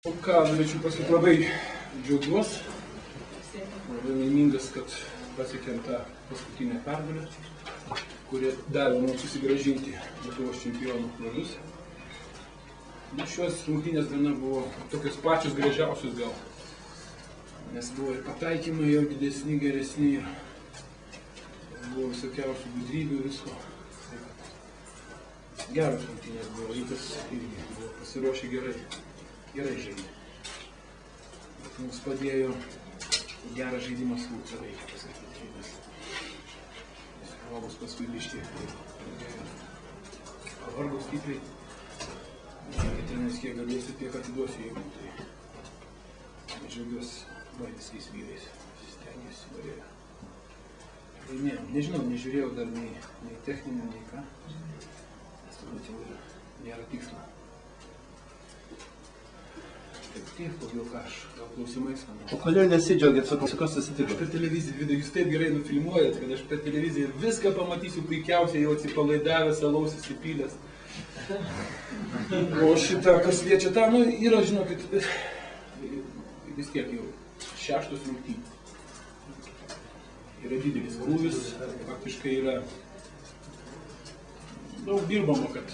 Ką norėčiau pasakyti, labai džiaugiuosi, labai laimingas, kad pasiekėm tą paskutinę pergalę, kuri davė mums susigrąžinti Lietuvos čempionų vardus. Šios rungtynės diena buvo tokios pačios gražiausios gal, nes buvo ir pataikymai jau didesni, geresni, buvo visokiausių gudrybių visko. Geros rungtynės buvo, rytas irgi buvo pasiruošę gerai žaidė. Mums padėjo geras žaidimas Lūca, reikia pasakyti. Nes Rogus paskui biškį pavargo stipriai. Treneris kiek galėsiu, tiek atiduosiu jeigu. Tai džiaugiuosi visais vyrais. Stengiuosi, norėjau. Tai nežinau, nežiūrėjau dar nei techninio, nei ką. Nes turbūt jau nėra tikslo. Taip, kodėl ką aš gal klausimais manau. O kodėl nesidžiaugėt, su kas susitiko? Aš per televiziją, Vidai, jūs taip gerai nufilmuojat, kad aš per televiziją viską pamatysiu puikiausiai, jau atsipalaidavęs, alaus įsipylęs. O šitą, kas liečia tą, yra, žinokit, vis tiek jau 6 rungtynės. Yra didelis krūvis, faktiškai yra daug dirbama, kad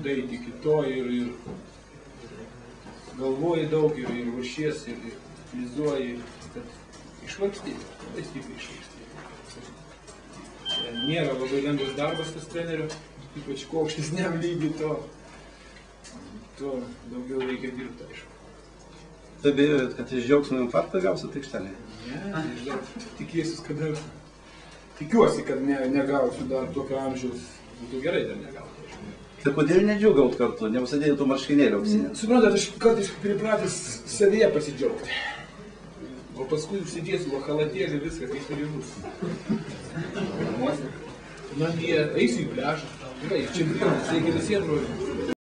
daeiti iki to ir galvoji daug ir ruošies, ir utilizuoji, kad išvargsti, labai stipriai išvargsti. Nėra labai lengvas darbas tas trenerio, ypač kuo aukštesniam lygiui, to daugiau reikia dirbti, aišku. Tai bijojot, kad iš džiaugsmo infarktą gausit aikštelėje? Ne, tikiuosi, kad negausiu dar tokio amžiaus, būtų gerai dar negauti. Tai kodėl nedžiugaut kartu, neusidėjot tų marškinėlių auksinės? Suprantat, aš kartais pripratęs savyje pasidžiaugti. O paskui užsidėsiu chalatėlį viską, kaip ir jūs. Namie, eisiu į pliažą. Tikrai, čempionas, reikia visiems rodyti.